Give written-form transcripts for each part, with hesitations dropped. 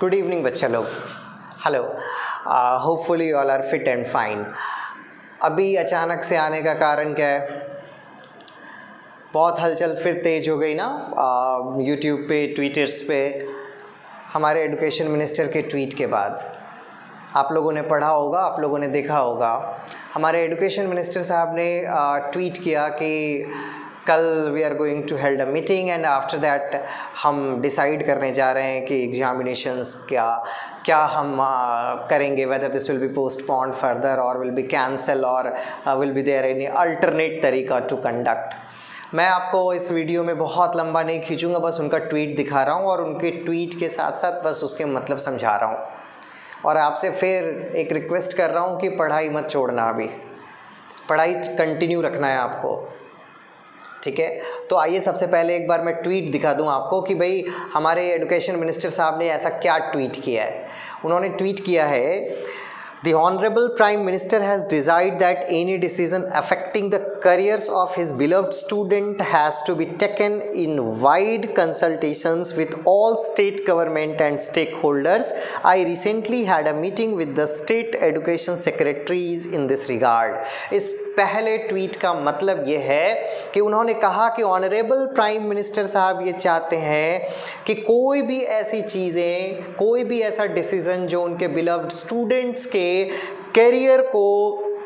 Good evening बच्चे लोग, hello. Hopefully all are fit and fine. अभी अचानक से आने का कारण क्या है? बहुत हलचल फिर तेज हो गई ना यूट्यूब पे, ट्विटर्स पे, हमारे एजुकेशन मिनिस्टर के ट्वीट के बाद। आप लोगों ने पढ़ा होगा, आप लोगों ने देखा होगा, हमारे एजुकेशन मिनिस्टर साहब ने ट्वीट किया कि कल we are going to held a meeting and after that हम डिसाइड करने जा रहे हैं कि एग्जामिनेशंस क्या हम करेंगे, whether this will be postponed further और विल बी कैंसल और will be there any alternate तरीका टू कंडक्ट। मैं आपको इस वीडियो में बहुत लंबा नहीं खींचूंगा, बस उनका ट्वीट दिखा रहा हूँ और उनके ट्वीट के साथ साथ बस उसके मतलब समझा रहा हूँ और आपसे फिर एक रिक्वेस्ट कर रहा हूँ कि पढ़ाई मत छोड़ना, अभी पढ़ाई कंटिन्यू रखना है आपको, ठीक है। तो आइए सबसे पहले एक बार मैं ट्वीट दिखा दूं आपको कि भाई हमारे एजुकेशन मिनिस्टर साहब ने ऐसा क्या ट्वीट किया है। उन्होंने ट्वीट किया है, The Honorable Prime Minister has decided that any decision affecting the careers of his beloved student has to be taken in wide consultations with all state government and stakeholders. I recently had a meeting with the state education secretaries in this regard. इस पहले tweet का मतलब ये है कि उन्होंने कहा कि ऑनरेबल प्राइम मिनिस्टर साहब ये चाहते हैं कि कोई भी ऐसी चीज़ें, कोई भी ऐसा डिसीज़न जो उनके बिलव्ड स्टूडेंट्स के करियर को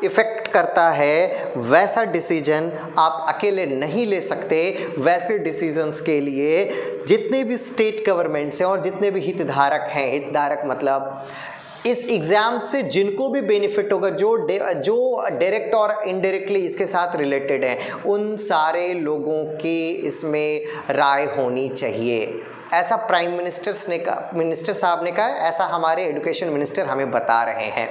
इफ़ेक्ट करता है, वैसा डिसीजन आप अकेले नहीं ले सकते। वैसे डिसीजंस के लिए जितने भी स्टेट गवर्नमेंट्स हैं और जितने भी हितधारक हैं, हितधारक मतलब इस एग्ज़ाम से जिनको भी बेनिफिट होगा, जो डायरेक्ट और इनडायरेक्टली इसके साथ रिलेटेड हैं, उन सारे लोगों की इसमें राय होनी चाहिए। ऐसा प्राइम मिनिस्टर साहब ने कहा, ऐसा हमारे एजुकेशन मिनिस्टर हमें बता रहे हैं।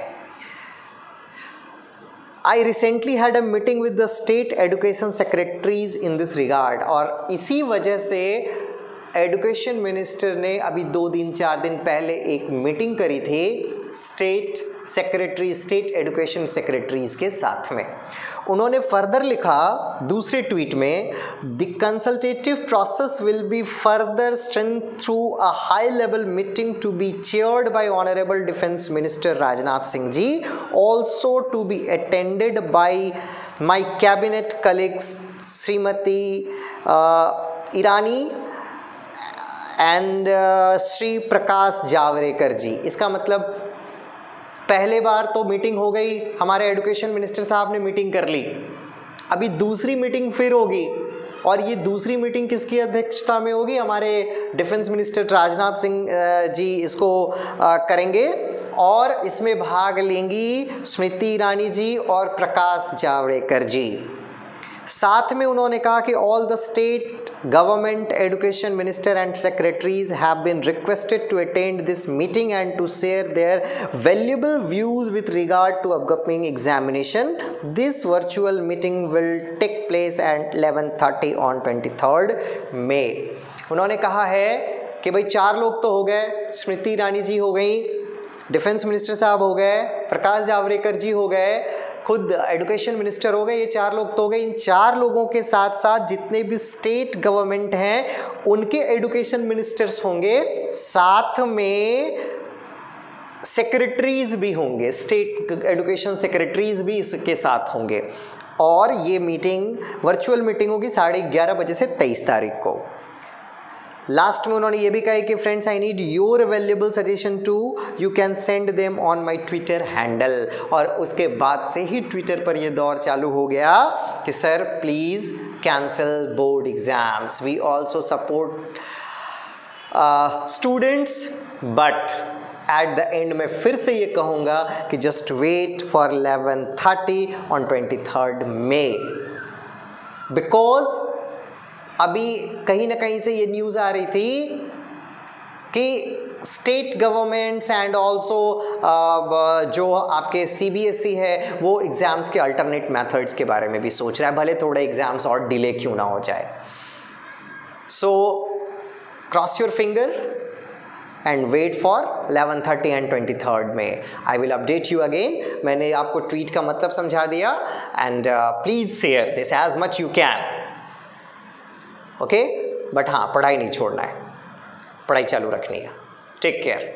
I recently had a meeting with the state education secretaries in this regard। और इसी वजह से एजुकेशन मिनिस्टर ने अभी 2-4 दिन पहले एक मीटिंग करी थी स्टेट एजुकेशन सेक्रेटरीज के साथ में। उन्होंने फर्दर लिखा दूसरे ट्वीट में, the consultative process will be further strength through a high level meeting to be chaired by honourable defence minister Rajnath Singh ji, also to be attended by my cabinet colleagues Shrimati Irani and Shri Prakash Javadekar ji. इसका मतलब पहले बार तो मीटिंग हो गई, हमारे एजुकेशन मिनिस्टर साहब ने meeting कर ली, अभी दूसरी मीटिंग फिर होगी और ये दूसरी मीटिंग किसकी अध्यक्षता में होगी? हमारे डिफेंस मिनिस्टर राजनाथ सिंह जी इसको करेंगे और इसमें भाग लेंगी स्मृति ईरानी जी और प्रकाश जावड़ेकर जी। साथ में उन्होंने कहा कि all the state government education minister and secretaries have been requested to attend this meeting and to share their valuable views with regard to upcoming examination. This virtual meeting will take place at 11:30 on 23rd May। उन्होंने कहा है कि भाई 4 लोग तो हो गए, स्मृति ईरानी जी हो गई, डिफेंस मिनिस्टर साहब हो गए, प्रकाश जावड़ेकर जी हो गए, खुद एजुकेशन मिनिस्टर हो गए, ये 4 लोग तो हो गए। इन 4 लोगों के साथ साथ जितने भी स्टेट गवर्नमेंट हैं उनके एजुकेशन मिनिस्टर्स होंगे, साथ में सेक्रेटरीज भी होंगे, स्टेट एजुकेशन सेक्रेटरीज भी इसके साथ होंगे और ये मीटिंग वर्चुअल मीटिंग होगी 11:30 बजे से 23 तारीख को। लास्ट में उन्होंने ये भी कहा कि friends I need your valuable suggestion too, you can send them on my Twitter handle. और उसके बाद से ही ट्विटर पर ये दौर चालू हो गया कि sir please cancel board exams, we also support students, but at the end में फिर से ये कहूँगा कि just wait for 11:30 on 23rd May, because अभी कहीं ना कहीं से ये न्यूज़ आ रही थी कि स्टेट गवर्नमेंट्स एंड ऑल्सो जो आपके CBSE है वो एग्ज़ाम्स के अल्टरनेट मेथड्स के बारे में भी सोच रहा है, भले थोड़े एग्ज़ाम्स और डिले क्यों ना हो जाए। So cross your finger and wait for 11:30 and 23rd May। I will update you again. मैंने आपको ट्वीट का मतलब समझा दिया and please share this as much you can, okay. But हाँ, पढ़ाई नहीं छोड़ना है, पढ़ाई चालू रखनी है। Take care.